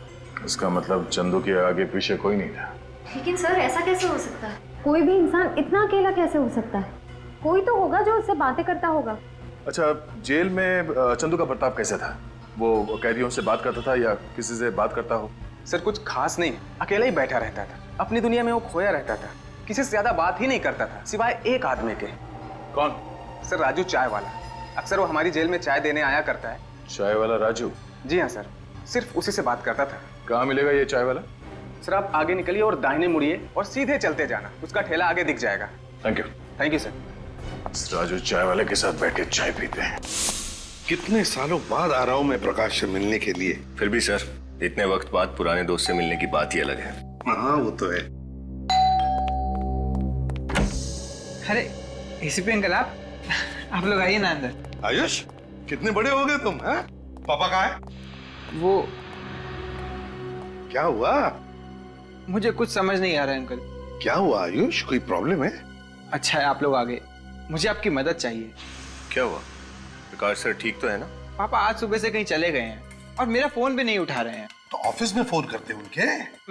इसका मतलब चंदू के आगे पीछे कोई नहीं था। लेकिन सर ऐसा कैसे हो सकता है? कोई भी इंसान इतना अकेला कैसे हो सकता है? कोई तो होगा जो उससे बातें करता होगा। अच्छा, जेल में चंदू का बर्ताव कैसा था? वो कैदियों से बात करता था या किसी से बात करता हो? सर कुछ खास नहीं, अकेला ही बैठा रहता था, अपनी दुनिया में वो खोया रहता था। किसी से ज्यादा बात ही नहीं करता था सिवाय एक आदमी के। कौन? सर राजू चाय वाला। अक्सर वो हमारी जेल में चाय देने आया करता है। चाय वाला राजू? जी हाँ सर, सिर्फ उसी से बात करता था। कहाँ मिलेगा ये चाय वाला? सर आप आगे निकलिए और दाहिने मुड़िए और सीधे चलते जाना, उसका ठेला आगे दिख जाएगा। Thank you. Thank you sir. Raju चाय वाले के साथ बैठ के चाय पीते हैं। कितने सालों बाद आ रहा हूं मैं प्रकाश से मिलने के लिए। फिर भी सर, इतने वक्त बाद पुराने दोस्त से मिलने की बात ही अलग है। हाँ वो तो है। अरे एसीपी अंकल आप लोग आइए ना अंदर। आयुष, कितने बड़े हो गए तुम, हैं? पापा कहाँ है? वो क्या हुआ? मुझे कुछ समझ नहीं आ रहा है अंकल। क्या हुआ आयुष, कोई प्रॉब्लम है? अच्छा है आप लोग आ गए, मुझे आपकी मदद चाहिए। क्या हुआ? प्रकाश सर ठीक तो है ना? पापा आज सुबह से कहीं चले गए हैं और मेरा फोन भी नहीं उठा रहे हैं। तो ऑफिस में फोन करते उनके?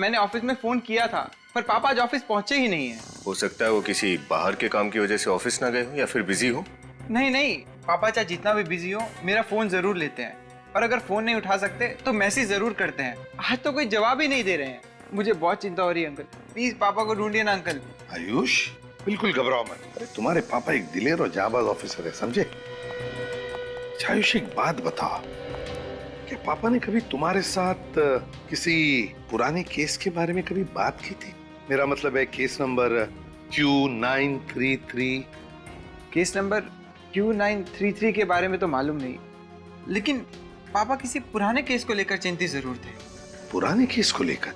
मैंने ऑफिस में फोन किया था पर पापा आज ऑफिस पहुंचे ही नहीं है। हो सकता है वो किसी बाहर के काम की वजह से ऑफिस ना गए हो या फिर बिजी हो। नहीं, पापा चाहे जितना भी बिजी हो मेरा फोन जरूर लेते हैं, और अगर फोन नहीं उठा सकते तो मैसेज जरूर करते हैं। आज तो कोई जवाब ही नहीं दे रहे हैं। मुझे बहुत चिंता हो रही है अंकल, प्लीज पापा को ढूंढिए ना अंकल। आयुष बिल्कुल घबराओ मत। अरे तुम्हारे पापा एक दिलेर और जाबाज ऑफिसर है, समझे? आयुष एक बात बताओ, क्या पापा ने कभी तुम्हारे साथ किसी पुराने केस के बारे में कभी बात की थी? मेरा मतलब है case number Q933। Case number Q933 के बारे में तो मालूम नहीं, लेकिन पापा किसी पुराने केस को लेकर चिंतित जरूर थे। पुराने केस को लेकर?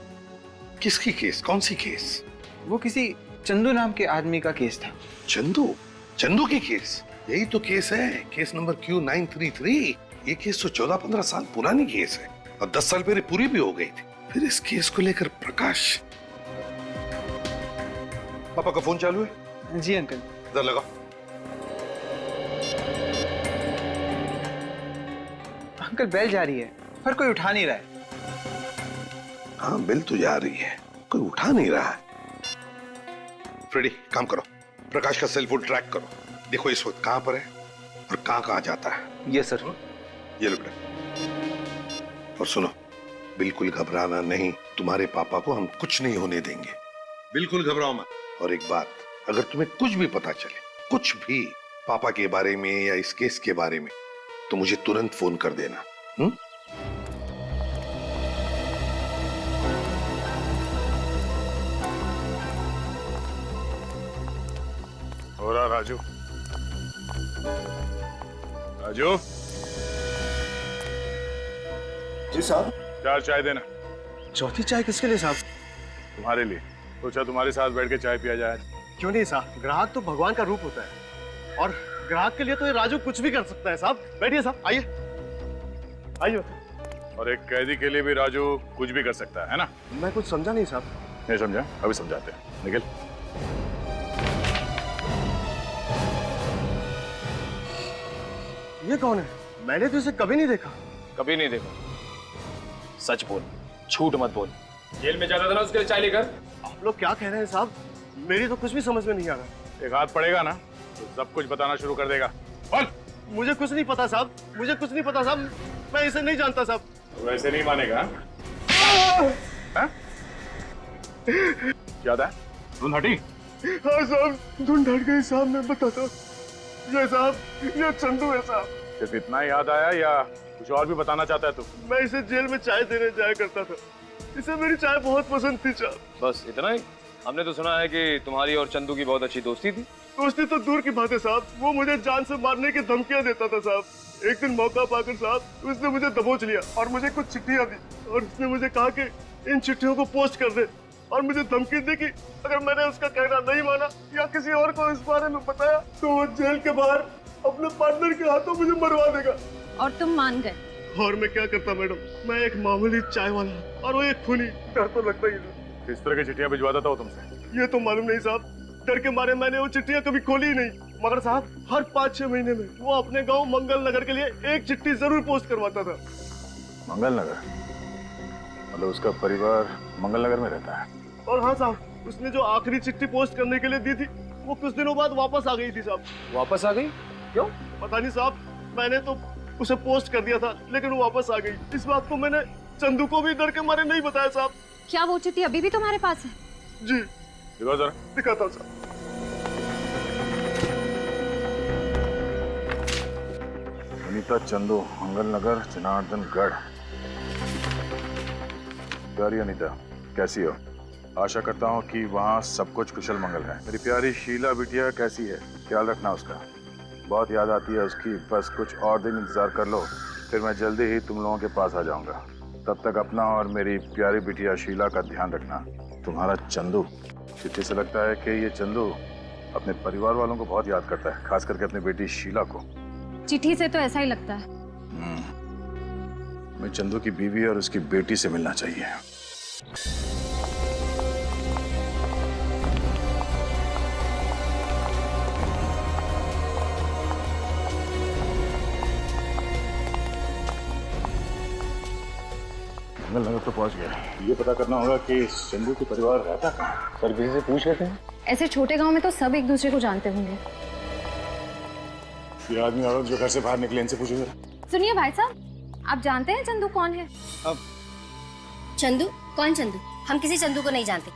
किसकी केस? कौन सी केस? वो किसी चंदू नाम के आदमी का केस था। चंदू? चंदू की केस? यही तो केस है, केस नंबर Q933। ये केस तो 14-15 साल पुरानी केस है और 10 साल पहले पूरी भी हो गई थी। फिर इस केस को लेकर प्रकाश। पापा का फोन चालू है? जी अंकल। इधर लगाओ। अंकल बेल जा रही है पर कोई उठा नहीं रहा है। हाँ बेल तो जा रही है, कोई उठा नहीं रहा है। फ्रेडी काम करो, प्रकाश का सेल फोन ट्रैक करो, देखो इस वक्त कहां पर है और कहां जाता है। Yes sir. ये लो बेटा। और सुनो, बिल्कुल घबराना नहीं, तुम्हारे पापा को हम कुछ नहीं होने देंगे, बिल्कुल घबराओ मत। और एक बात, अगर तुम्हें कुछ भी पता चले, कुछ भी पापा के बारे में या इस केस के बारे में, तो मुझे तुरंत फोन कर देना। हो रहा राजू? राजू? जी साहब। 4 चाय देना। चौथी चाय किसके लिए साहब? तुम्हारे लिए। सोचा तुम्हारे साथ बैठ के चाय पिया जाए। क्यों नहीं साहब, ग्राहक तो भगवान का रूप होता है और ग्राहक के लिए तो ये राजू कुछ भी कर सकता है साहब। बैठिए साहब, आइए आइए। और एक कैदी के लिए भी राजू कुछ भी कर सकता है ना? मैं कुछ समझा नहीं साहब। नहीं समझा? अभी समझाते हैं, निकल। ये कौन है? मैंने तो इसे कभी नहीं देखा। कभी नहीं देखा? सच बोल, झूठ मत बोल। जेल में जाता था ना उसके लिए चाय लेकर? आप लोग क्या कह रहे हैं साहब? मेरी तो कुछ भी समझ में नहीं आ रहा। एक हाथ पड़ेगा ना तो सब कुछ बताना शुरू कर देगा। बोल। मुझे कुछ नहीं पता साहब, मुझे कुछ नहीं पता साहब, मैं इसे नहीं जानता साहब। तो वैसे नहीं मानेगा? क्या था? धुन हटी? हाँ साहब, धुन हट गई साहब। मैं बताता हूँ, ये साहब, ये चंदू है साहब। सिर्फ इतना ही याद आया या कुछ और भी बताना चाहता है तू? मैं इसे जेल में चाय देने जाया करता था, इसे मेरी चाय बहुत पसंद थी साहब। बस इतना ही? हमने तो सुना है कि तुम्हारी और चंदू की बहुत अच्छी दोस्ती थी। दोस्ती तो दूर की बात है साहब, वो मुझे जान से मारने की धमकियां देता था साहब। एक दिन मौका पाकर साहब उसने मुझे दबोच लिया और मुझे कुछ चिट्ठियां दी और उसने मुझे कहा कि इन चिट्ठियों को पोस्ट कर दे और मुझे धमकी दी कि अगर मैंने उसका कहना नहीं माना या किसी और को इस बारे में बताया तो वो जेल के बाहर अपने पार्टनर के हाथों मुझे मरवा देगा। और तुम मान गए? और मैं क्या करता मैडम, मैं एक मामूली चाय वाला और वो एक खूनी। डर तो लगता ही था। किस तरह की चिट्ठियां भिजवाता था वो तुमसे? ये तो मालूम नहीं साहब, डर के मारे मैंने वो चिट्ठियां कभी खोली ही नहीं। मगर साहब हर 5-6 महीने में वो अपने गांव मंगल नगर के लिए एक चिट्ठी जरूर पोस्ट करवाता था। मंगल नगर? मतलब उसका परिवार मंगल नगर में रहता है? और हाँ साहब, उसने जो आखिरी चिट्ठी पोस्ट करने के लिए दी थी वो कुछ दिनों बाद वापस आ गई थी साहब। वापस आ गई? क्यों? पता नहीं साहब, मैंने तो उसे पोस्ट कर दिया था लेकिन वो वापस आ गई। इस बात को मैंने चंदू को भी डर के मारे नहीं बताया साहब। क्या वो चिट्ठी अभी भी तुम्हारे पास है? जी। दिखाओ जरा। दिखाता हूँ साहब। अनीता चंदू, मंगल नगर, जनार्दन गढ़। प्यारी अनीता, कैसी हो? आशा करता हूँ कि वहाँ सब कुछ कुशल मंगल है। मेरी प्यारी शीला बिटिया कैसी है? ख्याल रखना उसका, बहुत याद आती है उसकी। बस कुछ और दिन इंतजार कर लो, फिर मैं जल्दी ही तुम लोगों के पास आ जाऊंगा। तब तक अपना और मेरी प्यारी बिटिया शीला का ध्यान रखना। तुम्हारा चंदू, चिट्ठी से लगता है कि ये चंदू अपने परिवार वालों को बहुत याद करता है, खास करके अपनी बेटी शीला को। चिट्ठी से तो ऐसा ही लगता है। मैं चंदू की बीवी और उसकी बेटी से मिलना चाहिए। नगर तो पहुंच गया। ये पता करना होगा कि चंदू के परिवार रहता कहाँ। सर किसी से पूछ लेते हैं। ऐसे छोटे गांव में तो सब एक दूसरे को जानते होंगे। ये आदमी औरत जो घर से बाहर निकले, इनसे पूछो जरा। सुनिए भाई साहब, आप जानते हैं चंदू कौन है? अब चंदू? कौन चंदू? हम किसी चंदू को नहीं जानते।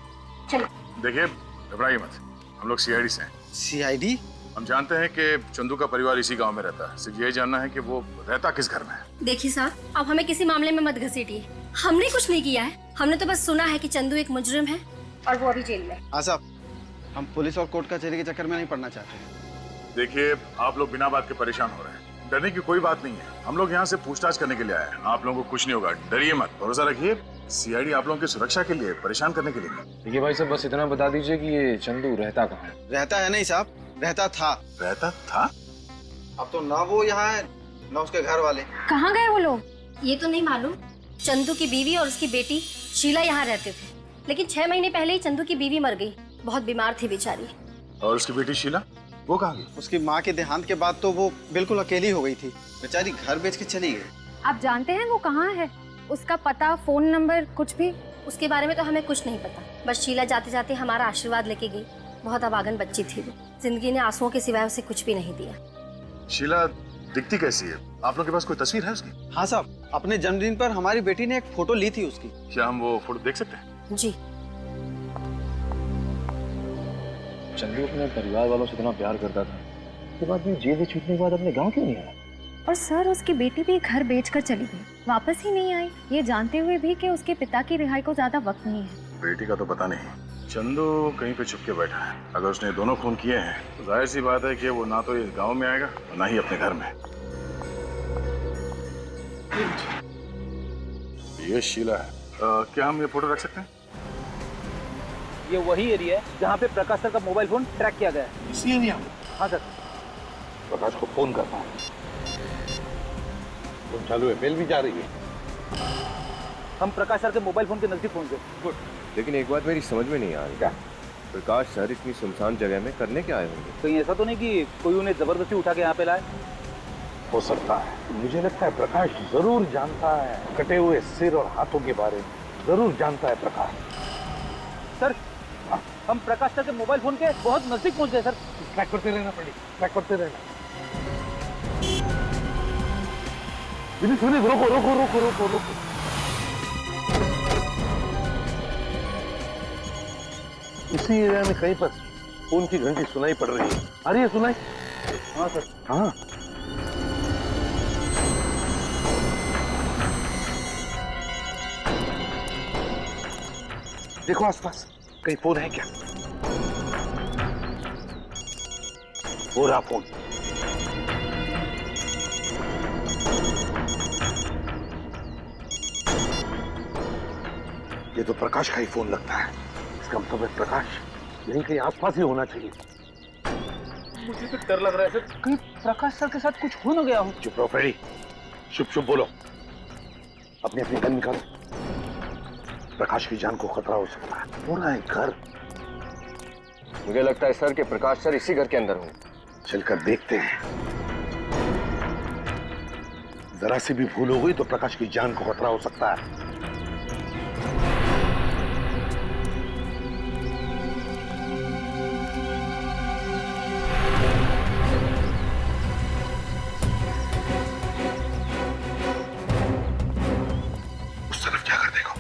चलो। देखिए, घबराइए मत, हम लोग सीआईडी से हैं। सीआईडी? हम जानते हैं कि चंदू का परिवार इसी गांव में रहता है। सिर्फ यही जानना है कि वो रहता किस घर में है। देखिए साहब, अब हमें किसी मामले में मत घसीटिए। हमने कुछ नहीं किया है, हमने तो बस सुना है कि चंदू एक मुजरिम है और वो अभी जेल में। हाँ साहब, हम पुलिस और कोर्ट कचहरी के चक्कर में नहीं पड़ना चाहते। देखिए, आप लोग बिना बात के परेशान हो रहे हैं। डरने की कोई बात नहीं है, हम लोग यहाँ से पूछताछ करने के लिए आए हैं। आप लोगों को कुछ नहीं होगा, डरिए मत, भरोसा रखिए। सीआईडी आप लोगों की सुरक्षा के लिए, परेशान करने के लिए नहीं। देखिए भाई साहब, बस इतना बता दीजिए कि ये चंदू रहता कहाँ है? रहता है नहीं साहब, रहता था। रहता था? अब तो ना वो यहाँ है ना उसके घर वाले। कहाँ गए वो लोग? ये तो नहीं मालूम। चंदू की बीवी और उसकी बेटी शीला यहाँ रहते थे, लेकिन 6 महीने पहले ही चंदू की बीवी मर गई। बहुत बीमार थी बेचारी। और उसकी बेटी शीला, वो कहाँ गई? उसकी माँ के देहांत के बाद तो वो बिल्कुल अकेली हो गई थी। बेचारी घर बेच के चली गई। आप जानते हैं वो कहाँ है? उसका पता, फोन नंबर, कुछ भी? उसके बारे में तो हमें कुछ नहीं पता। बस शीला जाते जाते हमारा आशीर्वाद लेके गई। बहुत अभागन बच्ची थी वो। जिंदगी ने आंसुओं के सिवाय उसे कुछ भी नहीं दिया। शीला दिखती कैसी है? आप लोग के पास कोई तस्वीर है उसकी? हाँ साहब, अपने जन्मदिन पर हमारी बेटी ने एक फोटो ली थी उसकी। क्या हम वो फोटो देख सकते हैं? जी। चंदू अपने परिवार वालों से इतना प्यार करता था, उसके बाद भी जेल से छूटने के बाद अपने गांव क्यों नहीं आया? और सर, उसकी बेटी भी घर बेचकर चली गई, वापस ही नहीं आई, ये जानते हुए भी कि उसके पिता की रिहाई को ज्यादा वक्त नहीं है। बेटी का तो पता नहीं। चंदू कहीं पे छुप के बैठा है। अगर उसने दोनों खून किए हैं तो जाहिर सी बात है कि वो ना तो इस गांव में आएगा और ना ही अपने घर में। ये शीला है। क्या हम ये फोटो रख सकते हैं? ये वही एरिया है जहाँ पे प्रकाश सर का मोबाइल फोन ट्रैक किया गया है। इसी एरिया में? हाँ सर। प्रकाश को फोन करता हूँ। फोन चालू है, बेल भी जा रही है। हम प्रकाश सर के मोबाइल फोन के नजदीक पहुंच गए। गुड। लेकिन एक बात मेरी समझ में नहीं आ रही। क्या? प्रकाश सर इतनी सुनसान जगह में करने क्या आए होंगे? कहीं ऐसा तो नहीं कि कोई उन्हें जबरदस्ती उठा के यहाँ पे लाए? हो सकता है। मुझे लगता है प्रकाश जरूर जानता है कटे हुए सिर और हाथों के बारे में। जरूर जानता है प्रकाश। सर, हम प्रकाश सर के मोबाइल फोन के बहुत नजदीक पहुंच गए सर। ट्रैक करते रहना पड़ी, ट्रैक करते रहना। विनीत, रोको रोको रोको रोको रोको। इसी एरिया में कहीं पर फोन की घंटी सुनाई पड़ रही है। आ रही है सुनाई? हाँ सर। हाँ। देखो आसपास कहीं फोन है क्या? हो रहा फोन। ये तो प्रकाश का ही फोन लगता है। इसका मतलब है प्रकाश यहीं कहीं आसपास ही होना चाहिए। मुझे तो डर लग रहा है सर, कहीं प्रकाश सर के साथ कुछ हो ना गया हो। चुप रहो फ्रेडी, चुप चुप बोलो। अपनी अपनी गन निकालो। प्रकाश की जान को खतरा हो सकता है। पूरा है घर। मुझे लगता है सर कि प्रकाश सर इसी घर के अंदर होंगे। चलकर देखते हैं। जरा सी भी भूल हो गई तो प्रकाश की जान को खतरा हो सकता है। उस तरफ जाकर देखो।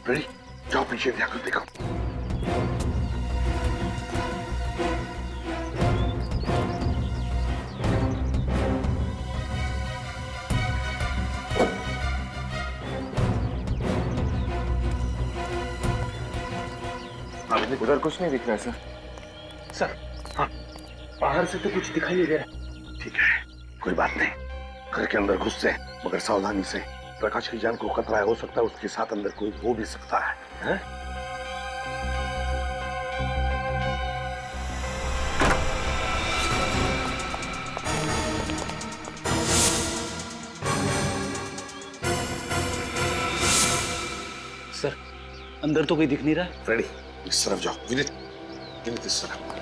रेडी? जाओ पीछे जाकर देखो। उधर कुछ नहीं दिख रहा है सर। सर, हाँ, बाहर से तो कुछ दिखाई नहीं दे रहा। ठीक है, कोई बात नहीं। घर के अंदर घुस से, मगर सावधानी से। प्रकाश की जान को खतरा है, हो सकता है उसके साथ अंदर कोई हो भी सकता है, हैं? सर, अंदर तो कोई दिख नहीं रहा। फ्रेडी, इस तरफ जाओ। विनीत, विनीत इस तरफ।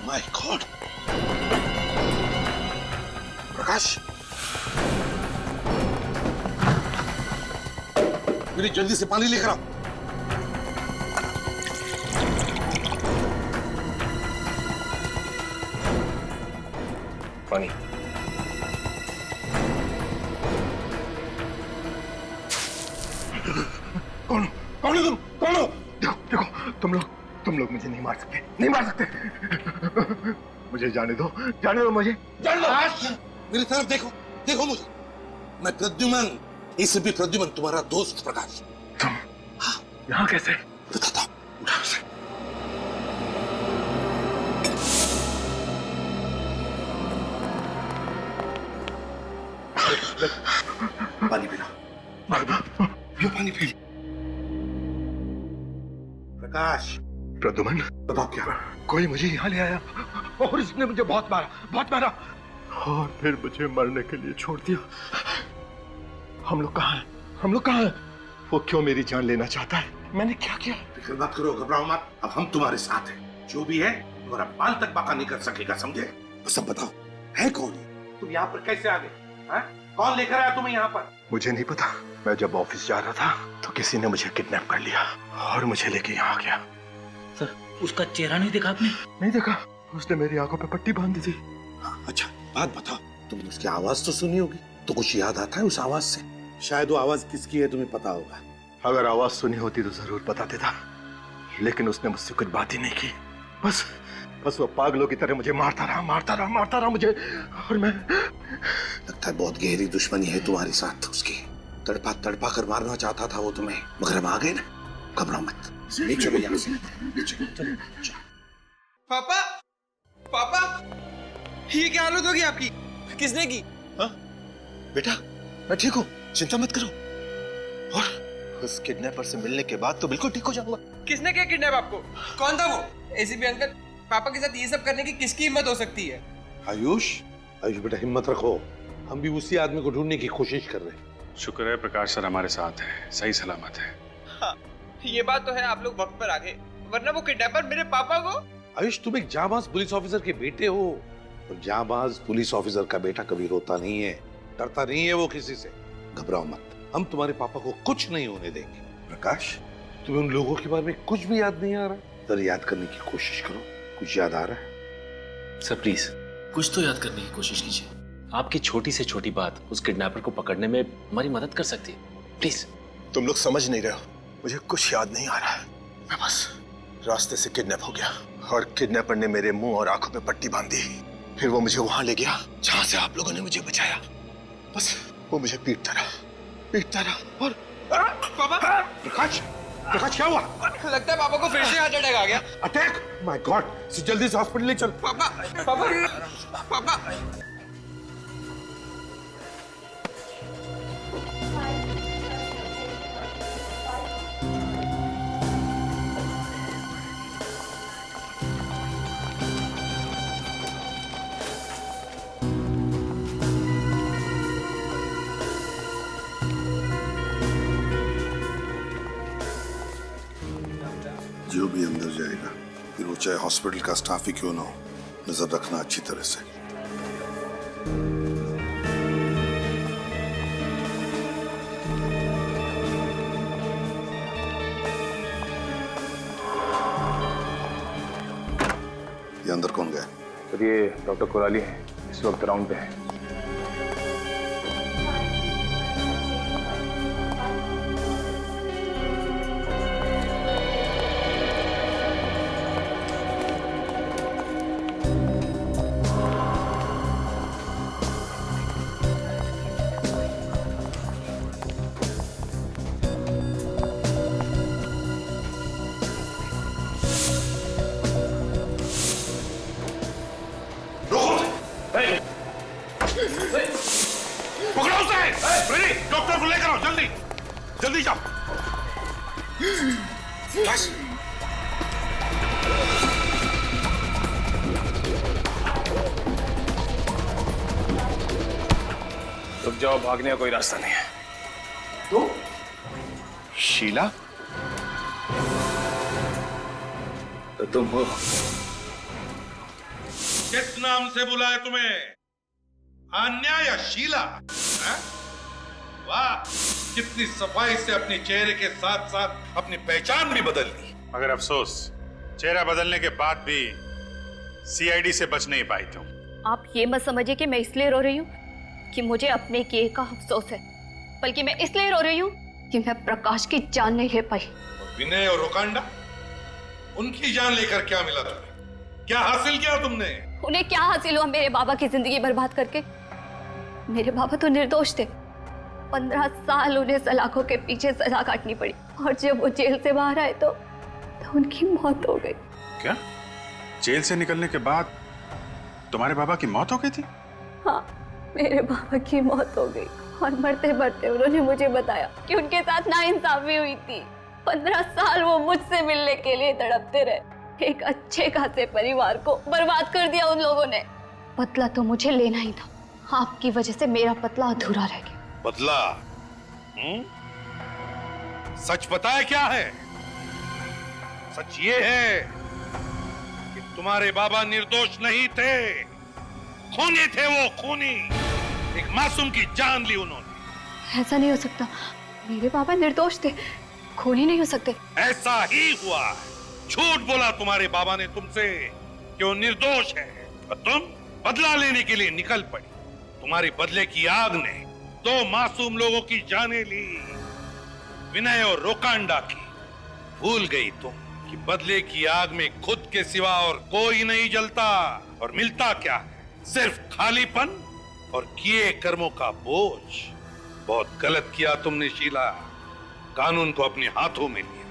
माय गॉड, प्रकाश, मेरी जल्दी से पानी लेकर आओ। पानी। कौन कौन है तुम? कौन हो? देखो देखो, तुम लोग मुझे नहीं मार सकते, नहीं मार सकते। मुझे जाने दो मुझे, जाने दो। मेरी तरफ देखो, देखो मुझे। मैं प्रद्युमन, इसे भी प्रद्युमन, तुम्हारा दोस्त प्रकाश। तुम यहाँ कैसे? बताता हूँ, उठा उसे। पानी पीना, ये पानी पी। प्रकाश, प्रद्युमन, बताओ क्या? कोई मुझे यहाँ ले आया और इसने मुझे बहुत मारा और फिर मुझे मरने के लिए छोड़ दिया। हम लोग कहाँ हैं? वो क्यों मेरी जान लेना चाहता है? मैंने क्या किया? फिक्र मत करो, घबराओ मत। अब हम तुम्हारे साथ हैं। जो भी है तुम्हारा बाल तक बाका नहीं कर सकेगा, समझे? तो सब बताओ, है कौन? तुम यहाँ पर कैसे आ गए? कौन लेकर आया तुम्हें यहाँ पर? मुझे नहीं पता। मैं जब ऑफिस जा रहा था तो किसी ने मुझे किडनैप कर लिया और मुझे लेके यहाँ आ गया। सर, उसका चेहरा नहीं देखा आपने? नहीं देखा, उसने मेरी आंखों पे पट्टी बांध दी थी। अच्छा, बात बताओ, तुमने उसकी आवाज तो सुनी होगी, तो कुछ याद आता है उस आवाज से? शायद वो आवाज किसकी है तुम्हें पता होगा। अगर आवाज सुनी होती तो जरूर बता देता, लेकिन उसने मुझसे कुछ बात ही नहीं की। बस वो पागलों की तरह मुझे मारता रहा मुझे। और मैं, लगता है बहुत गहरी दुश्मनी है तुम्हारे साथ उसकी। तड़पा कर मारना चाहता था वो तुम्हें, मगर हम आ गए ना। घबराओ मत, चलो यहाँ से। चलो। पापा, ये क्या हालत होगी आपकी? किसने की? हाँ? बेटा, मैं ठीक हूँ, चिंता मत करो। और उस किडनैपर से मिलने के बाद तो बिल्कुल ठीक हो जाऊंगा। किसने किया किडनैप आपको? कौन था वो? एसीपी अंकल, पापा के साथ ये सब करने की किसकी हिम्मत हो सकती है? आयुष बेटा, हिम्मत रखो। हम भी उसी आदमी को ढूंढने की कोशिश कर रहे हैं। शुक्र है प्रकाश सर हमारे साथ है, सही सलामत है। हाँ, ये बात तो है, आप लोग वक्त पर आ गए, वरना वो किडनैपर मेरे पापा को। आयुष, तुम एक जाबाज पुलिस ऑफिसर के बेटे हो, और जाबाज पुलिस ऑफिसर का बेटा कभी रोता नहीं है, डरता नहीं है वो किसी से। घबराओ मत, हम तुम्हारे पापा को कुछ नहीं होने देंगे। प्रकाश, तुम्हें उन लोगों के बारे में कुछ भी याद नहीं आ रहा? जरा याद करने की कोशिश करो, कुछ याद आ रहा है? सर प्लीज कुछ तो याद करने की कोशिश कीजिए। आपकी छोटी से छोटी बात उस किडनैपर को पकड़ने में हमारी मदद कर सकती है, प्लीज। तुम लोग समझ नहीं रहे हो, मुझे कुछ याद नहीं आ रहा है। मैं बस रास्ते से किडनैप हो गया और किडनैपर ने मेरे मुंह और आंखों पे पट्टी बांध दी। फिर वो मुझे वहां ले गया जहां से आप लोगों ने मुझे बचाया। बस वो मुझे पीटता रहा और पापा! प्रकाश क्या हुआ? लगता है पापा को फिर से हार्ट अटैक आ गया। अटैक? माय गॉड, जल्दी से हॉस्पिटल ले चल। पापा! जो भी अंदर जाएगा, फिर वो चाहे हॉस्पिटल का स्टाफ ही क्यों ना हो, नजर रखना अच्छी तरह से। और ये डॉक्टर कोराली हैं, इस वक्त राउंड पे हैं। पकड़ो उसे! रेडी, डॉक्टर को लेकर आओ, जल्दी जल्दी जाओ। बस। रुक जाओ, भागने का कोई रास्ता नहीं है। तो शीला तो तुम हो। किस नाम से बुलाए तुम्हें? आन्या या शीला? हैं? वाह, कितनी सफाई से अपने चेहरे के साथ साथ अपनी पहचान भी बदल ली। मगर अफसोस, चेहरा बदलने के बाद भी सीआईडी से बच नहीं पाई तुम। आप ये मत समझिए कि मैं इसलिए रो रही हूँ कि मुझे अपने किए का अफसोस है, बल्कि मैं इसलिए रो रही हूँ कि मैं प्रकाश की जान नहीं ले पाई। विनय और रोकांडा, उनकी जान लेकर क्या मिला तुम्हें? क्या हासिल किया तुमने? उन्हें क्या हासिल हुआ मेरे बाबा की जिंदगी बर्बाद करके? मेरे बाबा तो निर्दोष थे। 15 साल उन्हें सलाखों के पीछे सजा काटनी पड़ी, और जब वो जेल से बाहर आए तो उनकी मौत हो गई। क्या? जेल से निकलने के बाद तुम्हारे बाबा की मौत हो गई थी? हाँ, मेरे बाबा की मौत हो गई, और मरते मरते उन्होंने मुझे बताया कि उनके साथ नाइंसाफी हुई थी। 15 साल वो मुझसे मिलने के लिए तड़पते रहे। एक अच्छे खासे परिवार को बर्बाद कर दिया उन लोगों ने। बदला तो मुझे लेना ही था, आपकी वजह से मेरा बदला अधूरा रह गया। बदला? सच बताया क्या है? सच ये है कि तुम्हारे बाबा निर्दोष नहीं थे, खूनी थे। वो खूनी, एक मासूम की जान ली उन्होंने। ऐसा नहीं हो सकता, मेरे बाबा निर्दोष थे, खूनी नहीं हो सकते। ऐसा ही हुआ। झूठ बोला तुम्हारे बाबा ने तुमसे कि वो निर्दोष है, और तुम बदला लेने के लिए निकल पड़ी। तुम्हारी बदले की आग ने 2 मासूम लोगों की जानें ली, विनय और रोकांडा की। भूल गई तुम कि बदले की आग में खुद के सिवा और कोई नहीं जलता, और मिलता क्या है? सिर्फ खालीपन और किए कर्मों का बोझ। बहुत गलत किया तुमने शीला, कानून को अपने हाथों में लिया।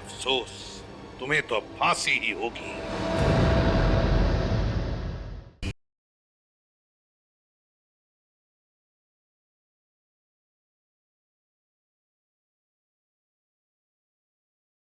अफसोस, तुम्हें तो अब फांसी ही होगी।